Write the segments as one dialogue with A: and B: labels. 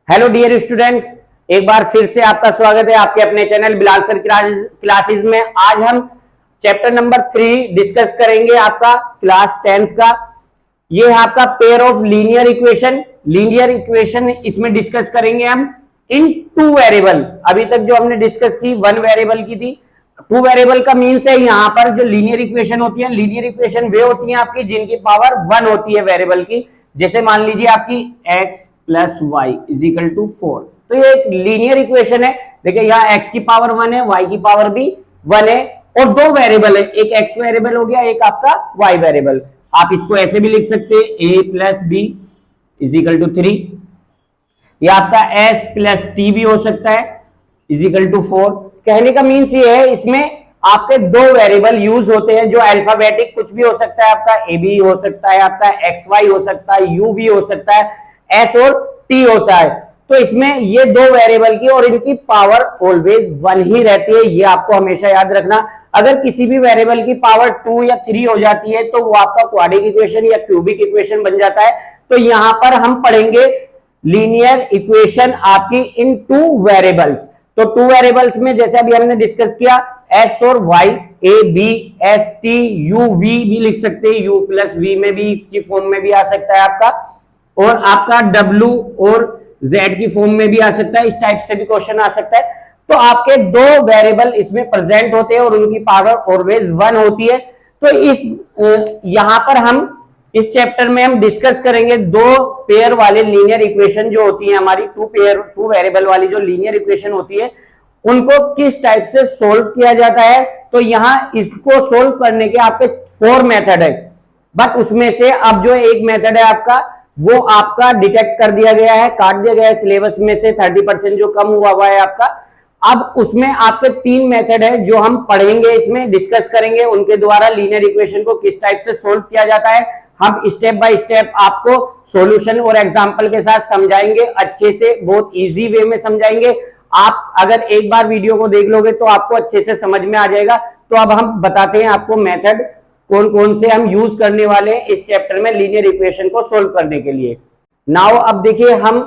A: Hello dear student, एक बार फिर से आपका स्वागत है आपके अपने चैनल बिलाल सर क्लासेस में। आज हम चैप्टर नंबर 3 डिस्कस करेंगे, आपका क्लास 10th का। ये है आपका pair of linear equation. Linear equation इसमें डिस्कस करेंगे हम इन टू वेरिएबल। अभी तक जो हमने डिस्कस की वन वेरिएबल की थी, टू वेरिएबल का मीन्स है यहाँ पर जो लीनियर इक्वेशन होती है, लीनियर इक्वेशन वे होती है आपकी जिनकी पावर 1 होती है वेरिएबल की। जैसे मान लीजिए आपकी x plus y is equal to 4, तो ये एक लीनियर इक्वेशन है। देखिए यहाँ x की पावर 1 है, y की पावर भी 1 है और दो वेरिएबल है, एक x वेरिएबल हो गया, एक आपका y वेरिएबल। आप इसको ऐसे भी लिख सकते हैं a plus b is equal to 3, या आपका s प्लस टी भी हो सकता है इज इक्वल टू 4। कहने का मीन्स ये है, इसमें आपके दो वेरिएबल यूज होते हैं जो अल्फाबेटिक कुछ भी हो सकता है, आपका ए बी हो सकता है, आपका एक्स वाई हो सकता है, यू वी हो सकता है, एस और टी होता है। तो इसमें ये दो वेरिएबल की और इनकी पावर ऑलवेज 1 ही रहती है, ये आपको हमेशा याद रखना। अगर किसी भी वेरिएबल की पावर 2 या 3 हो जाती है तो वो आपका क्वाड्रेटिक इक्वेशन या क्यूबिक इक्वेशन बन जाता है। तो यहां पर हम पढ़ेंगे लीनियर इक्वेशन आपकी इन टू वेरिएबल्स। तो टू वेरिएबल्स में जैसे अभी हमने डिस्कस किया एक्स और y, a b s t u v भी लिख सकते हैं, यू प्लस वी में भी की फॉर्म में भी आ सकता है आपका, और आपका डब्ल्यू और जेड की फॉर्म में भी आ सकता है। इस टाइप से भी क्वेश्चन आ सकता है। तो आपके दो वेरिएबल इसमें प्रेजेंट होते हैं और उनकी पावर ऑलवेज 1 होती है। तो इस यहां पर हम इस चैप्टर में हम डिस्कस करेंगे दो पेयर वाले लीनियर इक्वेशन जो होती है हमारी, टू वेरिएबल वाली जो लीनियर इक्वेशन होती है उनको किस टाइप से सोल्व किया जाता है। तो यहां इसको सोल्व करने के आपके 4 मेथड है, बट उसमें से अब जो एक मेथड है आपका वो आपका डिटेक्ट कर दिया गया है, काट दिया गया है सिलेबस में से, 30% जो कम हुआ है आपका। अब उसमें आपके 3 मेथड है जो हम पढ़ेंगे, इसमें डिस्कस करेंगे, उनके द्वारा लीनियर इक्वेशन को किस टाइप से सोल्व किया जाता है। हम स्टेप बाय स्टेप आपको सॉल्यूशन और एग्जांपल के साथ समझाएंगे, अच्छे से बहुत इजी वे में समझाएंगे। आप अगर एक बार वीडियो को देख लोगे तो आपको अच्छे से समझ में आ जाएगा। तो अब हम बताते हैं आपको मेथड कौन कौन से हम यूज करने वाले हैं इस चैप्टर में लीनियर इक्वेशन को सोल्व करने के लिए। नाउ अब देखिए हम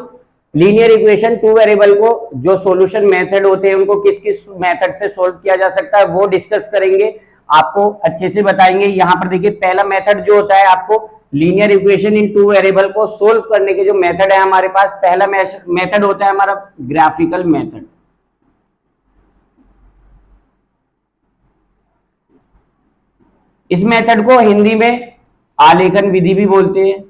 A: लीनियर इक्वेशन टू वेरिएबल को जो सॉल्यूशन मेथड होते हैं उनको किस किस मेथड से सोल्व किया जा सकता है वो डिस्कस करेंगे, आपको अच्छे से बताएंगे। यहां पर देखिए पहला मेथड जो होता है आपको linear equation in two variable को सोल्व करने के जो मेथड है हमारे पास, पहला मेथड होता है हमारा ग्राफिकल मेथड। इस मेथड को हिंदी में आलेखन विधि भी बोलते हैं।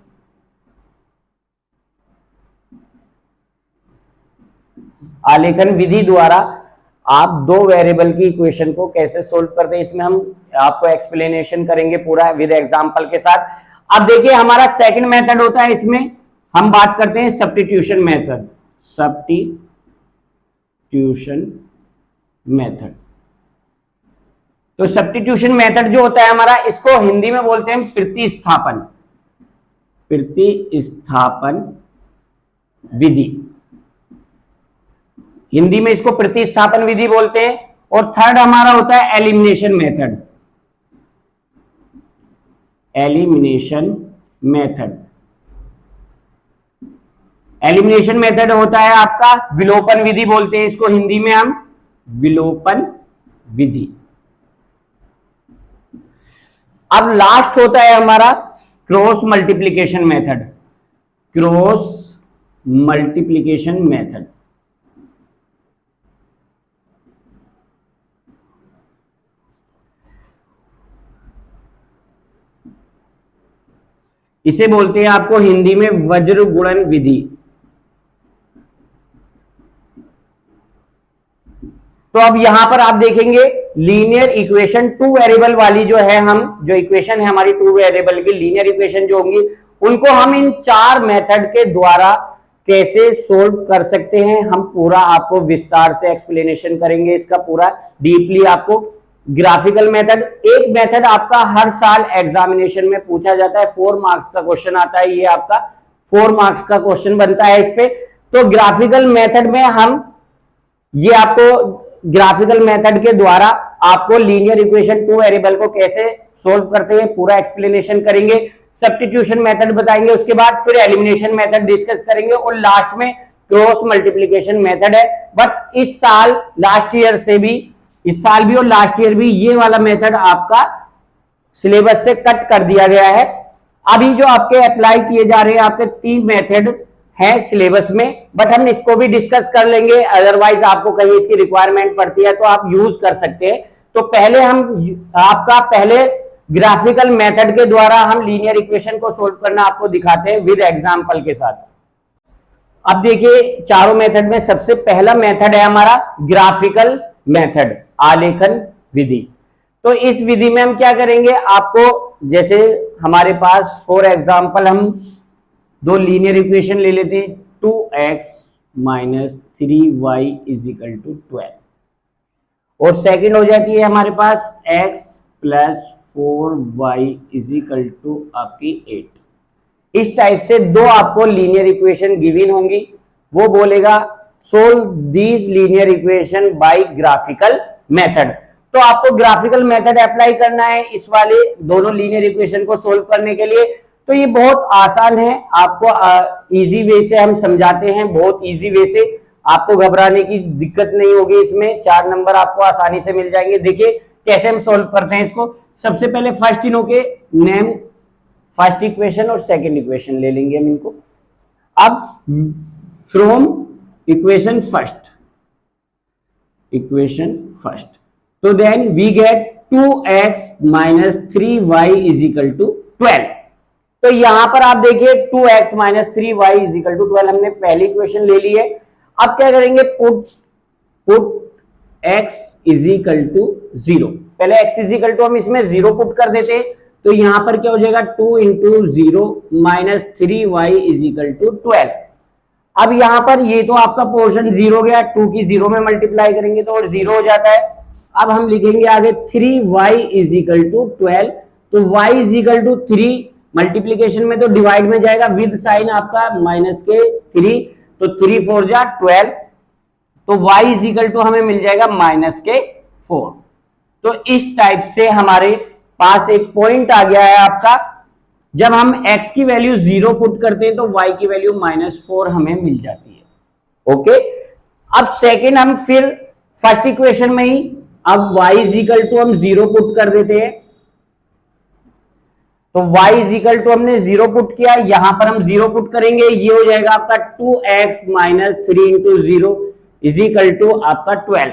A: आलेखन विधि द्वारा आप दो वेरिएबल की इक्वेशन को कैसे सोल्व करते हैं, इसमें हम आपको एक्सप्लेनेशन करेंगे पूरा विद एग्जांपल के साथ। अब देखिए हमारा सेकंड मेथड होता है, इसमें हम बात करते हैं सब्स्टिट्यूशन मेथड। सब्स्टिट्यूशन मेथड, तो सब्स्टिट्यूशन मेथड जो होता है हमारा, इसको हिंदी में बोलते हैं प्रतिस्थापन, प्रतिस्थापन विधि। हिंदी में इसको प्रतिस्थापन विधि बोलते हैं। और थर्ड हमारा होता है elimination method. Elimination method, elimination method होता है आपका विलोपन विधि बोलते हैं इसको, हिंदी में हम विलोपन विधि। अब लास्ट होता है हमारा cross multiplication method. Cross multiplication method, इसे बोलते हैं आपको हिंदी में वज्र गुणन विधि। तो अब यहां पर आप देखेंगे लीनियर इक्वेशन टू वेरिएबल वाली जो है, हम जो इक्वेशन है हमारी टू वेरिएबल की लीनियर इक्वेशन जो होंगी उनको हम इन 4 मेथड के द्वारा कैसे सोल्व कर सकते हैं, हम पूरा आपको विस्तार से एक्सप्लेनेशन करेंगे इसका पूरा डीपली आपको। ग्राफिकल मेथड, एक मेथड आपका हर साल एग्जामिनेशन में पूछा जाता है, 4 मार्क्स का क्वेश्चन आता है, ये आपका 4 मार्क्स का क्वेश्चन बनता है इस पे। तो ग्राफिकल मेथड में हम ये आपको ग्राफिकल मेथड के द्वारा आपको लीनियर इक्वेशन टू वेरिएबल को कैसे सोल्व करते हैं पूरा एक्सप्लेनेशन करेंगे। सब्स्टिट्यूशन मेथड बताएंगे, उसके बाद फिर एलिमिनेशन मेथड डिस्कस करेंगे और लास्ट में क्रॉस मल्टीप्लीकेशन मेथड है। बट इस साल लास्ट ईयर से भी, इस साल भी और लास्ट ईयर भी ये वाला मेथड आपका सिलेबस से कट कर दिया गया है। अभी जो आपके अप्लाई किए जा रहे हैं आपके 3 मेथड है सिलेबस में, बट हम इसको भी डिस्कस कर लेंगे। अदरवाइज आपको कहीं इसकी रिक्वायरमेंट पड़ती है तो आप यूज कर सकते हैं। तो पहले हम आपका पहले ग्राफिकल मेथड के द्वारा हम लीनियर इक्वेशन को सोल्व करना आपको दिखाते हैं विद एग्जांपल के साथ। अब देखिए चारों मेथड में सबसे पहला मेथड है हमारा ग्राफिकल मेथड, आलेखन विधि। तो इस विधि में हम क्या करेंगे, आपको जैसे हमारे पास फॉर एग्जांपल हम 2 लीनियर इक्वेशन ले लेते हैं, 2x minus 3y is equal to 12, और सेकंड हो जाती है हमारे पास x plus 4y is equal to आपकी 8। इस टाइप से 2 आपको लीनियर इक्वेशन गिवन होंगी। वो बोलेगा solve these linear equation bye graphical method. तो आपको ग्राफिकल मेथड अप्लाई करना है इस वाले दोनों लीनियर इक्वेशन को सोल्व करने के लिए। तो ये बहुत आसान है, आपको इजी वे से हम समझाते हैं, बहुत इजी वे से, आपको घबराने की दिक्कत नहीं होगी। इसमें 4 नंबर आपको आसानी से मिल जाएंगे। देखिए कैसे हम सोल्व करते हैं इसको। सबसे पहले फर्स्ट इनो के नेम, फर्स्ट इक्वेशन और सेकंड इक्वेशन ले लेंगे हम इनको। अब फ्रॉम इक्वेशन फर्स्ट, तो then we get 2x minus 3y is equal to 12। तो यहां पर आप देखिए 2x minus 3y is equal to 12 हमने पहली इक्वेशन ले ली है। अब क्या करेंगे, put x is equal to 0। पहले x इज इक्वल टू हम इसमें 0 पुट कर देते हैं, तो यहां पर क्या हो जाएगा 2 into 0 minus 3y is equal to 12। अब यहां पर ये तो आपका पोर्शन 0 गया, 2 की 0 में मल्टीप्लाई करेंगे तो और 0 हो जाता है। अब हम लिखेंगे आगे 3y इज इक्वल टू 12, तो y is equal to 3, multiplication में तो डिवाइड में जाएगा विद साइन आपका माइनस के 3, तो 3 4 जा 12, तो y इज इक्वल टू हमें मिल जाएगा माइनस के 4। तो इस टाइप से हमारे पास एक पॉइंट आ गया है आपका। जब हम x की वैल्यू 0 पुट करते हैं तो y की वैल्यू -4 हमें मिल जाती है। ओके, अब सेकेंड हम फिर फर्स्ट इक्वेशन में ही अब y इज इक्वल टू हम 0 पुट कर देते हैं, तो y इज इक्वल टू हमने 0 पुट किया, यहां पर हम 0 पुट करेंगे, ये हो जाएगा आपका 2x minus 3 into 0 is equal to आपका 12।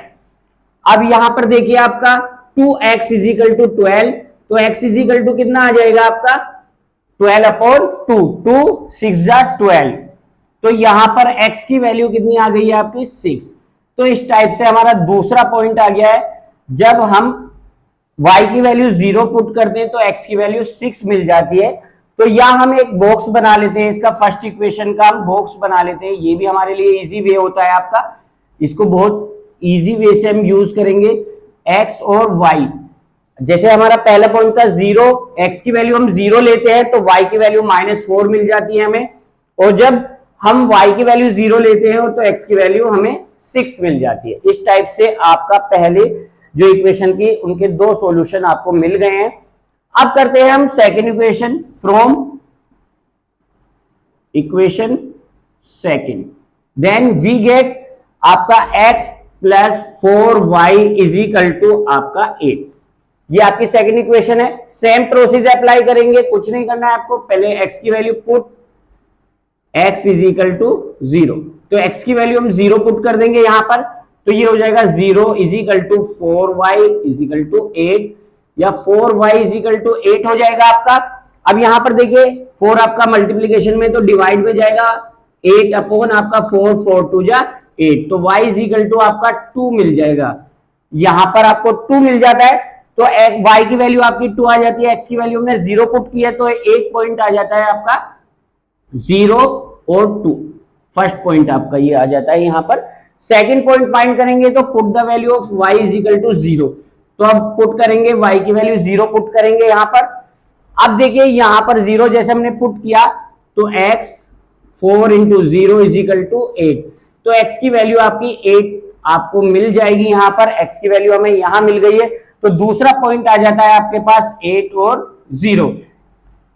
A: अब यहां पर देखिए आपका 2x इज इक्वल टू 12, तो x इज इक्वल टू कितना आ जाएगा आपका 12 अपॉन 2, 2 6 जा 12, तो यहां पर x की वैल्यू कितनी आ गई है आपकी 6। तो इस टाइप से हमारा दूसरा पॉइंट आ गया है। जब हम y की वैल्यू 0 पुट करते हैं तो x की वैल्यू 6 मिल जाती है। तो यहां हम एक बॉक्स बना लेते हैं, इसका फर्स्ट इक्वेशन का हम बॉक्स बना लेते हैं। ये भी हमारे लिए इजी वे होता है आपका, इसको बहुत इजी वे से हम यूज करेंगे। x और y, जैसे हमारा पहला पॉइंट था 0, x की वैल्यू हम 0 लेते हैं तो y की वैल्यू -4 मिल जाती है हमें, और जब हम y की वैल्यू 0 लेते हैं तो x की वैल्यू हमें 6 मिल जाती है। इस टाइप से आपका पहले जो इक्वेशन की उनके 2 सॉल्यूशन आपको मिल गए हैं। अब करते हैं हम second equation from equation second, then we get आपका x plus 4y is equal to आपका 8। ये आपकी सेकेंड इक्वेशन है। सेम प्रोसेस अप्लाई करेंगे, कुछ नहीं करना है आपको। पहले x की value put x is equal to 0, तो x की वैल्यू हम 0 पुट कर देंगे यहां पर, तो ये हो जाएगा 0 is equal to 4y is equal to 8, या 4y इज इक्वल टू 8 हो जाएगा आपका। अब यहां पर देखिए 4 आपका मल्टीप्लीकेशन में तो डिवाइड में जाएगा, 8 अपॉन आपका 4, 4 2 जा 8, तो y इज इक्वल टू आपका 2 मिल जाएगा। यहां पर आपको 2 मिल जाता है, तो y की वैल्यू आपकी 2 आ जाती है, x की वैल्यू हमने 0 पुट किया तो एक पॉइंट आ जाता है आपका 0 और 2, फर्स्ट पॉइंट आपका ये आ जाता है यहां पर। सेकंड पॉइंट फाइंड करेंगे तो put the value of y is equal to 0, तो अब पुट करेंगे y की वैल्यू 0 पुट करेंगे यहां पर। अब देखिए यहां पर 0 जैसे हमने पुट किया तो x 4 into 0 is equal to 8, तो x की वैल्यू आपकी 8 आपको मिल जाएगी यहां पर, x की वैल्यू हमें यहां मिल गई है, तो दूसरा पॉइंट आ जाता है आपके पास 8 और 0।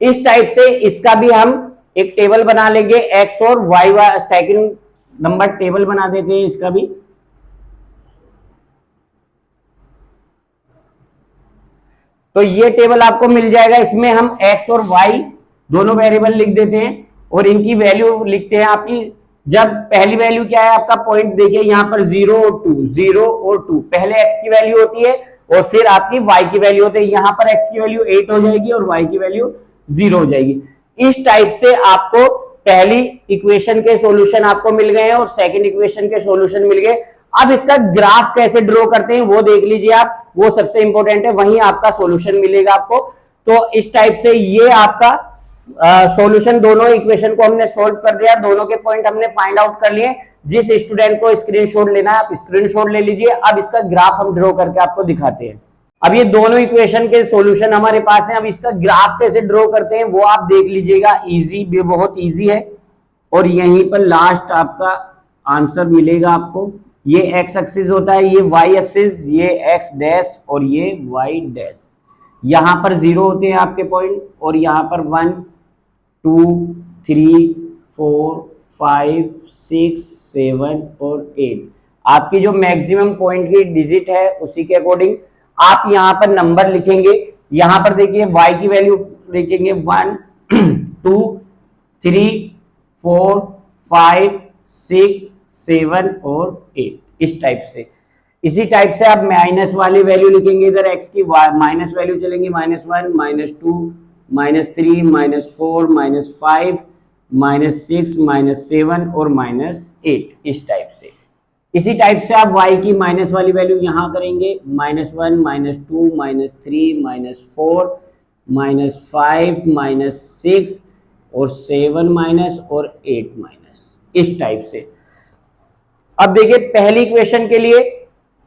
A: इस टाइप से इसका भी हम एक टेबल बना लेंगे, x और y सेकंड नंबर टेबल बना देते हैं इसका भी। तो ये टेबल आपको मिल जाएगा, इसमें हम x और y दोनों वेरिएबल लिख देते हैं और इनकी वैल्यू लिखते हैं आपकी। जब पहली वैल्यू क्या है आपका, पॉइंट देखिए यहाँ पर 0 और 2, 0 और 2, पहले x की वैल्यू होती है और फिर आपकी y की वैल्यू होती है। यहाँ पर x की वैल्यू 8 हो जाएगी और y की वैल्यू 0 हो जाएगी। इस टाइप से आपको पहली इक्वेशन के सॉल्यूशन आपको मिल गए हैं और सेकंड इक्वेशन के सॉल्यूशन मिल गए। अब इसका ग्राफ कैसे ड्रॉ करते हैं वो देख लीजिए आप, वो सबसे इंपॉर्टेंट है, वहीं आपका सॉल्यूशन मिलेगा आपको। तो इस टाइप से ये आपका सॉल्यूशन, दोनों इक्वेशन को हमने सोल्व कर दिया, दोनों के पॉइंट हमने फाइंड आउट कर लिए। जिस स्टूडेंट को स्क्रीनशॉट लेना है आप स्क्रीनशॉट ले लीजिए। अब इसका ग्राफ हम ड्रॉ करके आपको दिखाते हैं। अब ये दोनों इक्वेशन के सॉल्यूशन हमारे पास हैं, अब इसका ग्राफ कैसे ड्रॉ करते हैं वो आप देख लीजिएगा। इजी भी, बहुत इजी है और यहीं पर लास्ट आपका आंसर मिलेगा आपको। ये एक्स एक्सिस होता है, ये वाई एक्सिस, ये एक्स डैश और ये वाई डैश। यहां पर 0 होते हैं आपके पॉइंट और यहां पर 1 2 3 4 5 6 7 और 8 आपकी जो मैक्सिमम पॉइंट की डिजिट है उसी के अकॉर्डिंग आप यहां पर नंबर लिखेंगे। यहां पर देखिए y की वैल्यू लिखेंगे 1 2 3 4 5 6 7 और 8, इस टाइप से। इसी टाइप से आप माइनस वाली वैल्यू लिखेंगे, इधर x की माइनस वैल्यू चलेंगे, -1 -2 -3 -4 -5 -6 -7 और -8, इस टाइप से। इसी टाइप से आप y की माइनस वाली वैल्यू यहां करेंगे, -1 -2 -3 -4 -5 -6 और 7 माइनस और 8 माइनस, इस टाइप से। अब देखिए पहली इक्वेशन के लिए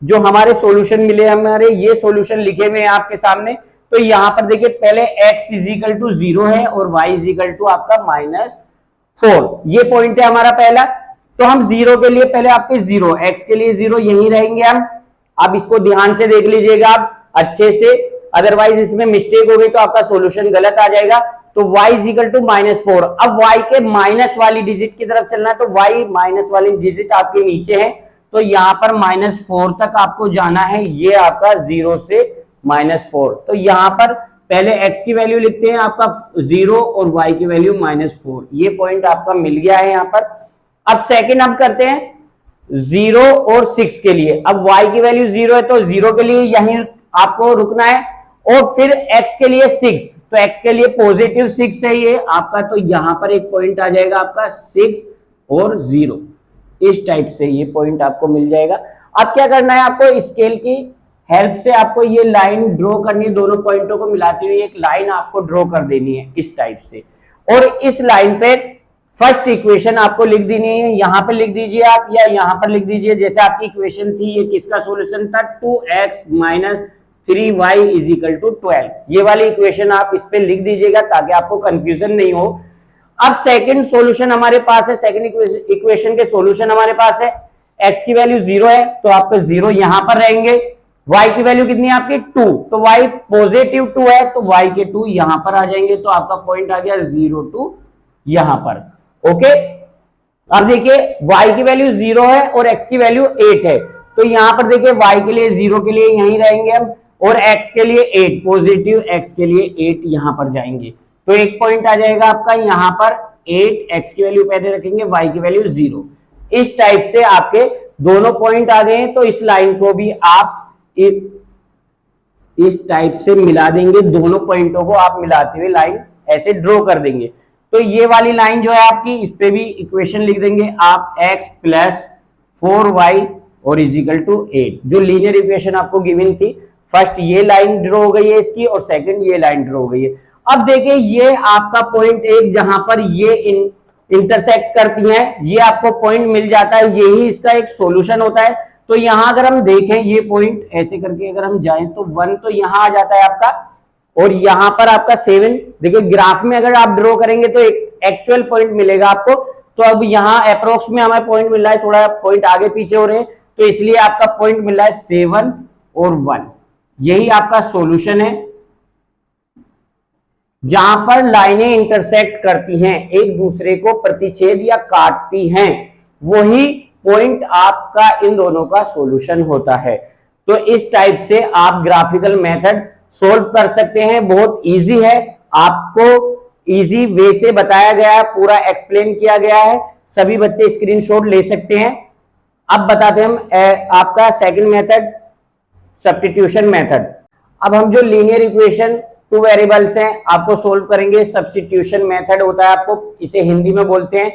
A: जो हमारे सॉल्यूशन मिले, हमारे ये सॉल्यूशन लिखे हुए हैं आपके सामने। तो यहां पर देखिए पहले x इजिकल टू 0 है और y इजिकल टू आपका -4, ये पॉइंट है हमारा पहला। तो हम 0 के लिए पहले आपके 0, x के लिए 0 यहीं रहेंगे हम। अब इसको ध्यान से देख लीजिएगा आप अच्छे से, अदरवाइज इसमें मिस्टेक हो गई तो आपका सॉल्यूशन गलत आ जाएगा। तो y इजिकल टू -4, अब y के माइनस वाली डिजिट की तरफ चलना है, तो y माइनस वाली डिजिट आपके नीचे है, तो यहां पर -4 तक आपको जाना है। ये आपका 0 से -4, तो यहां पर पहले x की वैल्यू लिखते हैं आपका 0 और y की वैल्यू -4, ये पॉइंट आपका मिल गया है यहां पर। अब सेकंड हम करते हैं 0 और 6 के लिए। अब y की वैल्यू 0 है तो 0 के लिए यहीं आपको रुकना है और फिर x के लिए 6, तो x के लिए पॉजिटिव 6 है ये आपका, तो यहां पर एक पॉइंट आ जाएगा आपका 6 और 0, इस टाइप से ये पॉइंट आपको मिल जाएगा। अब क्या करना है आपको, स्केल की हेल्प से आपको ये लाइन ड्रॉ करनी है, दोनों पॉइंटों को मिलाती हुई एक लाइन आपको ड्रॉ कर देनी है इस टाइप से। और इस लाइन पे फर्स्ट इक्वेशन आपको लिख देनी है, यहां पे लिख दीजिए आप या यहां पर लिख दीजिए। जैसे आपकी इक्वेशन थी, ये किसका सॉल्यूशन था, 2x - 3y = 12, ये वाली इक्वेशन आप इस पे लिख दीजिएगा ताकि आपको कंफ्यूजन नहीं हो। अब सेकंड सॉल्यूशन हमारे पास है, सेकंड इक्वेशन के सॉल्यूशन हमारे पास है। x की वैल्यू 0 है तो आपका 0 यहां पर रहेंगे, y की वैल्यू कितनी है आपकी 2, तो y पॉजिटिव 2 है तो y के 2 यहां पर आ जाएंगे, तो आपका पॉइंट आ गया 0 2 यहां पर। ओके, अब देखिए y की वैल्यू 0 है और x की वैल्यू 8 है, तो यहां पर देखिए y के लिए 0 के लिए यहीं रहेंगे हम और x के लिए 8, पॉजिटिव x के लिए 8 यहां पर जाएंगे, तो एक पॉइंट आ जाएगा आपका यहां पर 8, x की वैल्यू पहले रखेंगे, y की वैल्यू 0, इस टाइप से आपके दोनों पॉइंट आ गए हैं। तो इस लाइन को भी आप इस टाइप से मिला देंगे, दोनों पॉइंटों को आप मिलाते हुए लाइन ऐसे ड्रॉ कर देंगे। तो ये वाली लाइन जो है आपकी, इस पे भी इक्वेशन लिख देंगे आप x + 4y और = 8, जो लीनियर इक्वेशन आपको गिवन थी। फर्स्ट ये लाइन ड्रॉ हो गई है इसकी और सेकंड ये लाइन ड्रॉ हो गई है। अब देखिए ये आपका पॉइंट एक जहां पर ये इंटरसेक्ट करती हैं, ये आपको पॉइंट मिल जाता है, यही इसका एक सॉल्यूशन होता है। तो यहां अगर हम देखें ये पॉइंट ऐसे करके अगर हम जाएं तो 1 तो यहां आ जाता है आपका और यहां पर आपका 7, देखिए ग्राफ में अगर आप ड्रॉ करेंगे तो एक एक्चुअल पॉइंट मिलेगा आपको। तो अब यहां अप्रोक्स में हमें पॉइंट मिल रहा है, थोड़ा पॉइंट आगे पीछे हो रहे हैं, तो इसलिए आपका पॉइंट मिल रहा है 7 और 1, यही आपका सॉल्यूशन है। जहां पर लाइनें इंटरसेक्ट करती हैं, एक दूसरे को प्रतिच्छेद या काटती हैं, वही पॉइंट आपका इन दोनों का सॉल्यूशन होता है। तो इस टाइप से आप ग्राफिकल मेथड सोल्व कर सकते हैं। बहुत इजी है, आपको इजी वे से बताया गया है, पूरा एक्सप्लेन किया गया है, सभी बच्चे स्क्रीनशॉट ले सकते हैं। अब बताते हैं हम आपका सेकंड मेथड, सब्स्टिट्यूशन मेथड। अब हम जो लीनियर इक्वेशन टू वेरिएबल्स हैं आपको सोल्व करेंगे, सब्स्टिट्यूशन मेथड होता है, आपको इसे हिंदी में बोलते हैं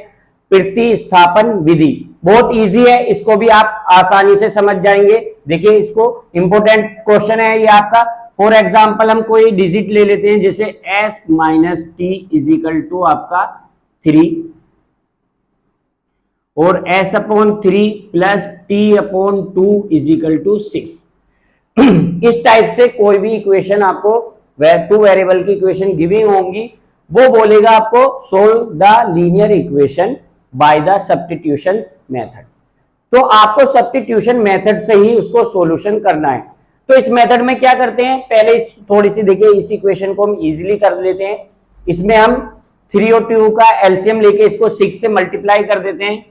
A: प्रतिस्थापन विधि। बहुत इजी है, इसको भी आप आसानी से समझ जाएंगे। देखिए इसको इंपॉर्टेंट क्वेश्चन है ये आपका। फॉर एग्जाम्पल हम कोई डिजिट ले लेते हैं, जैसे s minus t is equal to आपका 3 और s upon 3 plus t upon 2 is equal to 6। इस टाइप से कोई भी इक्वेशन आपको टू वेरिएबल की इक्वेशन गिविंग होंगी, वो बोलेगा आपको solve the linear equation by the substitution method. तो आपको सब्स्टिट्यूशन मेथड से ही उसको सॉल्यूशन करना है। तो इस मेथड में क्या करते हैं, पहले थोड़ी सी देखिए, इस इक्वेशन को हम इजीली कर लेते हैं। इसमें हम 3 और 2 का एलसीएम लेके इसको 6 से मल्टीप्लाई कर देते हैं,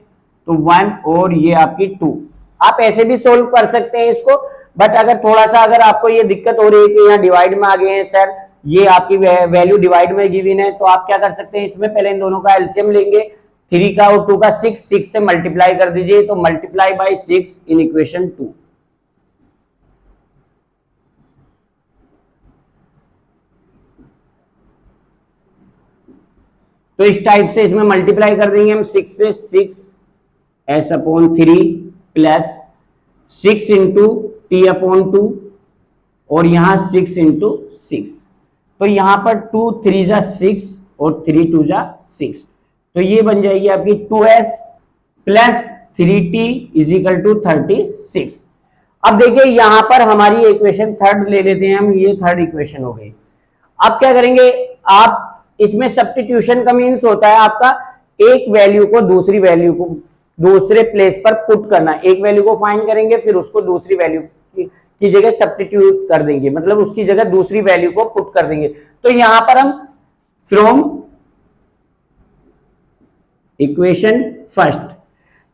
A: तो 1 और ये आपकी 2। आप ऐसे भी सोल्व कर सकते हैं इसको, बट अगर थोड़ा सा अगर आपको ये दिक्कत हो रही है कि यहाँ डिवाइड में आ गए हैं सर, ये आपकी वैल्यू डिवाइड में गिवन है, तो आप क्या कर सकते हैं, इसमें पहले इन दोनों का एलसीएम लेंगे, 3 का और 2 का 6 से मल्टीप्लाई कर दीजिए, तो मल्टीप्लाई बाय 6 इन इक्वेशन 2। तो इस टाइप से इसमें मल्टीप्लाई कर देंगे हम 6 से, 6 s upon 3 plus 6 into T upon 2 और यहां 6 इंटू 6। तो यहां पर 2 3 जा 6 और 3 2 जा 6, तो ये बन जाएगी आपकी 2s plus 3t is equal to 36। अब देखिए यहां पर हमारी इक्वेशन थर्ड ले लेते हैं हम, ये थर्ड इक्वेशन हो गई। अब क्या करेंगे आप, इसमें सब्स्टिट्यूशन का मीन्स होता है आपका एक वैल्यू को दूसरी वैल्यू को दूसरे प्लेस पर पुट करना। एक वैल्यू को फाइंड करेंगे, फिर उसको दूसरी वैल्यू की जगह सब्स्टिट्यूट कर देंगे, मतलब उसकी जगह दूसरी वैल्यू को पुट कर देंगे। तो यहां पर हम फ्रॉम इक्वेशन फर्स्ट,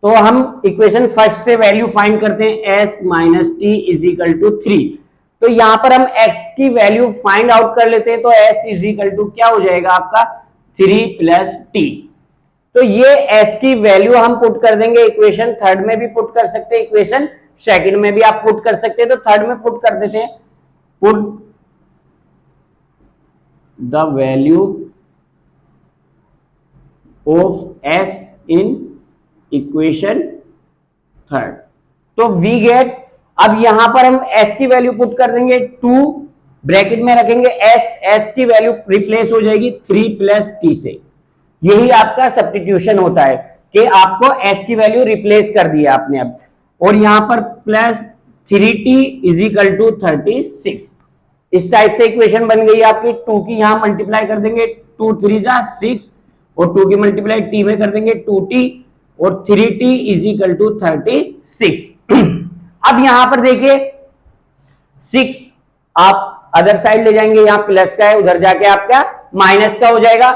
A: तो हम इक्वेशन फर्स्ट से वैल्यू फाइंड करते हैं, s minus t is equal to 3। तो यहां पर हम x की वैल्यू फाइंड आउट कर लेते हैं, तो s इज इक्वल टू क्या हो जाएगा आपका 3 प्लस टी। तो ये s की वैल्यू हम पुट कर देंगे, इक्वेशन थर्ड में भी पुट कर सकते हैं, इक्वेशन सेकंड में भी आप पुट कर सकते हैं। तो थर्ड में पुट कर देते हैं, put the value of s in equation third, तो वी गेट, अब यहां पर हम s की वैल्यू पुट कर देंगे, 2 ब्रैकेट में रखेंगे s की वैल्यू रिप्लेस हो जाएगी 3 प्लस टी से। यही आपका सब्स्टिट्यूशन होता है कि आपको s की वैल्यू रिप्लेस कर दिया आपने अब, और यहां पर plus 3t is equal to 36। इस टाइप से इक्वेशन बन गई आपकी। 2 की यहां मल्टीप्लाई कर देंगे, 2 3 जा 6 और 2 की मल्टीप्लाई t में कर देंगे 2t और 3t इज इक्वल टू 36। अब यहां पर देखिए 6 आप अदर साइड ले जाएंगे, यहां प्लस का है, उधर जाके आपका माइनस का हो जाएगा।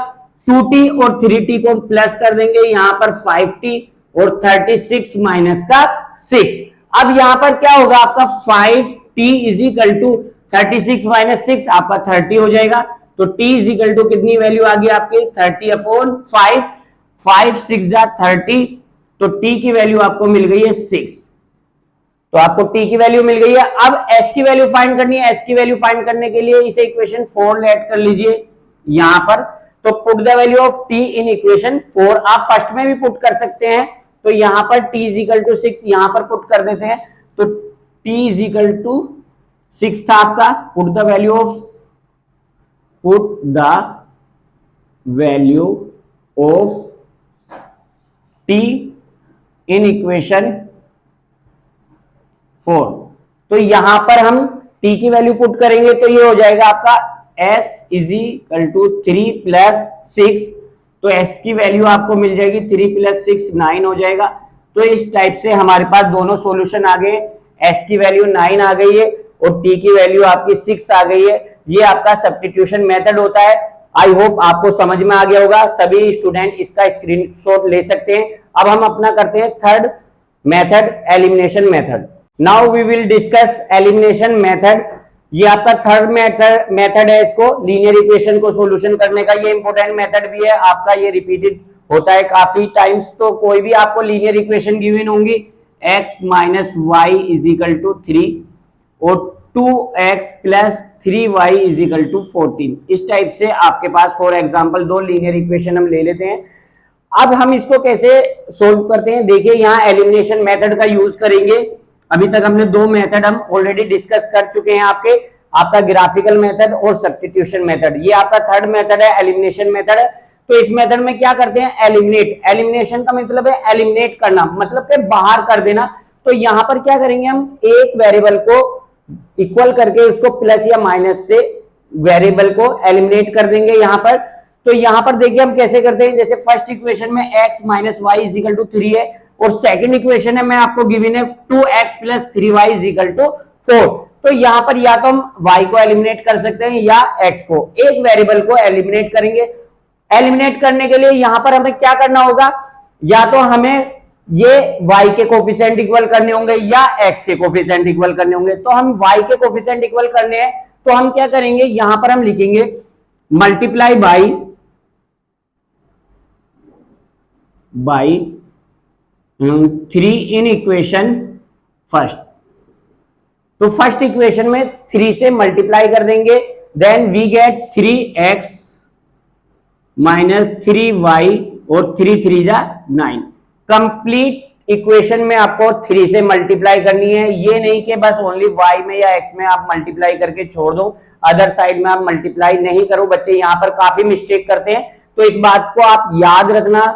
A: 2t और 3t को प्लस कर देंगे, यहां पर 5t और 36 माइनस का 6। अब यहां पर क्या होगा आपका 5t is equal to 36 minus 6 आपका 30 हो जाएगा। तो t इज इक्वल टू कितनी वैल्यू आ गई आपकी 30 अपॉन 5, 5 6 जा 30, तो t की वैल्यू आपको मिल गई है 6। तो आपको t की वैल्यू मिल गई है। अब s की वैल्यू फाइंड करनी है। s की वैल्यू फाइंड करने के लिए इसे इक्वेशन 4 ऐड कर लीजिए यहां पर। तो put the value of t in equation 4, आप फर्स्ट में भी पुट कर सकते हैं। तो यहां पर t इज इक्वल टू 6 यहां पर पुट कर देते हैं, तो t इज इक्वल टू 6 था आपका। Put the value of t in equation 4। तो यहां पर हम t की वैल्यू पुट करेंगे, तो ये हो जाएगा आपका s is equal to 3 plus 6। तो s की वैल्यू आपको मिल जाएगी 3 प्लस 6 9 हो जाएगा। तो इस टाइप से हमारे पास दोनों सॉल्यूशन आ गए, s की वैल्यू 9 आ गई है और t की वैल्यू आपकी 6 आ गई है। ये आपका सब्स्टिट्यूशन मेथड होता है। आई होप आपको समझ में आ गया होगा, सभी स्टूडेंट इसका स्क्रीनशॉट ले सकते हैं। अब हम अपना करते हैं third method, elimination method. Now we will discuss elimination method. ये आपका थर्ड मेथड है, इसको लीनियर इक्वेशन को सॉल्यूशन करने का। ये इंपॉर्टेंट मेथड भी है आपका, ये रिपीटेड होता है काफी टाइम्स। तो कोई भी आपको लीनियर इक्वेशन गिवन होंगी, x minus y is equal to 3 और 2x plus 3y is equal to 14, इस टाइप से आपके पास फॉर एग्जांपल दो लीनियर इक्वेशन हम ले लेते हैं। अब हम इसको कैसे सोल्व करते हैं, देखिए यहाँ एलिमिनेशन मेथड का यूज करेंगे। अभी तक हमने दो मेथड हम ऑलरेडी डिस्कस कर चुके हैं, आपका ग्राफिकल मेथड और सब्स्टिट्यूशन मेथड। ये आपका थर्ड मेथड है, एलिमिनेशन मेथड है। तो इस मेथड में क्या करते हैं, एलिमिनेट। एलिमिनेशन का मतलब है एलिमिनेट करना, मतलब कि बाहर कर देना। तो यहाँ पर क्या करेंगे, हम एक वेरिएबल को इक्वल करके उसको प्लस या माइनस से वेरिएबल को एलिमिनेट कर देंगे यहाँ पर। तो यहाँ पर देखिए हम कैसे करते हैं, जैसे फर्स्ट इक्वेशन में x minus y is equal to 3 है और सेकंड इक्वेशन है मैं आपको गिवन है 2x plus 3y is equal to 4। तो यहाँ पर या तो हम y को एलिमिनेट कर सकते हैं या x को, एक वेरिएबल को एलिमिनेट करेंगे। एलिमिनेट करने के लिए यहाँ पर हमें क्या करना होगा, या तो हमें ये y के कोफिशिएंट इक्वल करने होंगे या x के कोफिशिएंट इक्वल करने होंगे। तो हम y के कोफिशिएंट इक्वल करने हैं, तो हम क्या करेंगे, यहां पर हम लिखेंगे multiply by 3 in equation first. तो फर्स्ट इक्वेशन में 3 से मल्टीप्लाई कर देंगे, then we gate 3x minus 3y और 3 3 जा 9। कंप्लीट इक्वेशन में आपको 3 से मल्टीप्लाई करनी है, ये नहीं कि बस ओनली y में या x में आप मल्टीप्लाई करके छोड़ दो, अदर साइड में आप मल्टीप्लाई नहीं करो। बच्चे यहाँ पर काफी मिस्टेक करते हैं, तो इस बात को आप याद रखना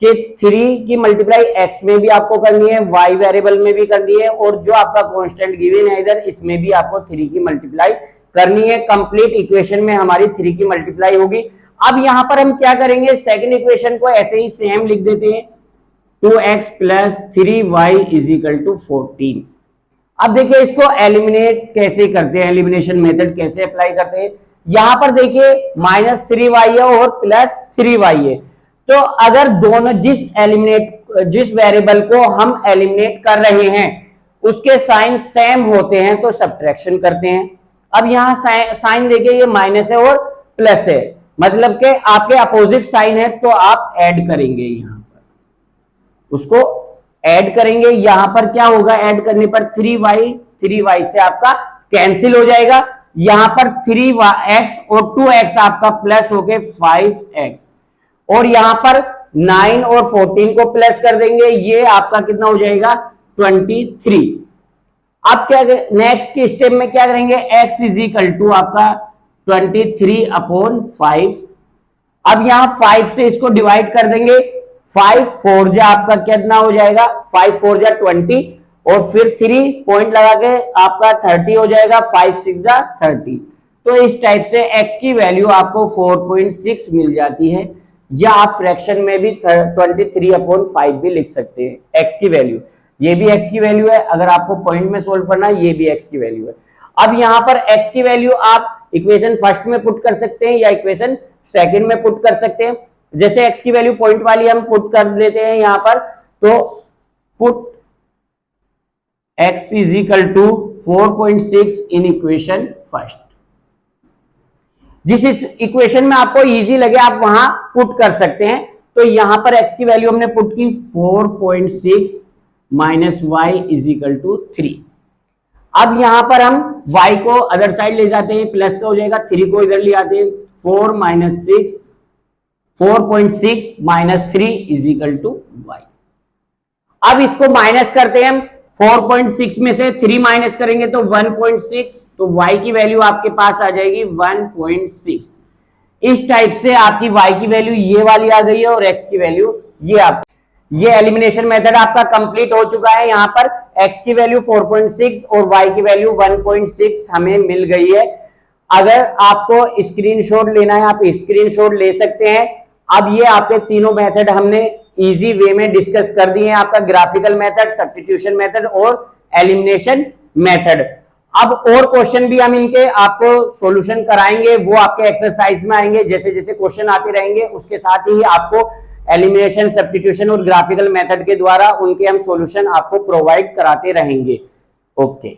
A: कि 3 की मल्टीप्लाई x में भी आपको करनी है, y वेरिएबल में भी करनी है, और जो आपका कांस्टेंट गिवन है इधर, इसमें भी आपको 3 की मल्टीप्लाई करनी है। कंप्लीट इक्वेशन में हमारी 3 की मल्टीप्लाई होगी। अब यहां पर हम क्या करेंगे, सेकंड इक्वेशन को ऐसे ही सेम लिख देते हैं, 2x plus 3y is equal to 14। अब देखिए इसको एलिमिनेट कैसे करते हैं, एलिमिनेशन मेथड कैसे अप्लाई करते हैं। यहां पर देखिए माइनस 3y है और प्लस 3y है, तो अगर दोनों जिस वेरिएबल को हम एलिमिनेट कर रहे हैं उसके साइन सेम होते हैं तो सब्ट्रैक्शन करते हैं। अब यहाँ साइन देखिए ये माइनस है और प्लस है, मतलब कि आपके अपोजिट साइन है, तो आप ऐड करेंगे, यहां पर उसको ऐड करेंगे। यहां पर क्या होगा, ऐड करने पर 3y से आपका कैंसिल हो जाएगा। यहां पर 3x और 2x आपका प्लस होके 5x, और यहां पर 9 और 14 को प्लस कर देंगे, ये आपका कितना हो जाएगा 23। अब क्या नेक्स्ट के स्टेप में क्या करेंगे, x इज इक्वल टू आपका 23 अपॉन 5। अब यहां 5 से इसको डिवाइड कर देंगे, 5 4 जा आपका कितना हो जाएगा, 5 4 जा 20, और फिर 3 पॉइंट लगा के आपका 30 हो जाएगा, 5 6 जा 30। तो इस टाइप से x की वैल्यू आपको 4.6 मिल जाती है, या आप फ्रैक्शन में भी 23 अपॉन 5 भी लिख सकते हैं x की वैल्यू। ये भी x की वैल्यू है, अगर आपको पॉइंट में सोल्व करना है ये भी x की वैल्यू है। अब यहां पर x की वैल्यू आप इक्वेशन फर्स्ट में पुट कर सकते हैं या इक्वेशन सेकंड में पुट कर सकते हैं। जैसे x की वैल्यू पॉइंट वाली हम पुट कर देते हैं यहां पर, तो put x is equal to 4.6 in equation first. जिस इस इक्वेशन में आपको इजी लगे आप वहां पुट कर सकते हैं। तो यहां पर x की वैल्यू हमने पुट की 4.6 minus y is equal to 3। अब यहां पर हम y को अदर साइड ले जाते हैं, प्लस का हो जाएगा, 3 को इधर ले आते हैं, 4.6 minus 3 is equal to y। अब इसको माइनस करते हैं हम, 4.6 में से 3 माइनस करेंगे तो 1.6, तो y की वैल्यू आपके पास आ जाएगी 1.6। इस टाइप से आपकी y की वैल्यू ये वाली आ गई है और x की वैल्यू ये एलिमिनेशन मेथड आपका कंप्लीट हो चुका है। यहाँ पर x की वैल्यू 4.6 और y की वैल्यू 1.6 हमें मिल गई है। अगर आपको स्क्रीनशॉट लेना है आप स्क्रीनशॉट ले सकते हैं। अब ये आपके तीनों मेथड हमने इजी वे में डिस्कस कर दिए हैं, आपका ग्राफिकल मेथड, सब्स्टिट्यूशन मेथड और एलिमिनेशन मेथड। अब और क्वेश्चन भी हम इनके आपको सॉल्यूशन कराएंगे, वो आपके एक्सरसाइज में आएंगे। जैसे जैसे क्वेश्चन आते रहेंगे उसके साथ ही आपको एलिमिनेशन, सब्स्टिट्यूशन और ग्राफिकल मेथड के द्वारा उनके हम सॉल्यूशन आपको प्रोवाइड कराते रहेंगे। ओके।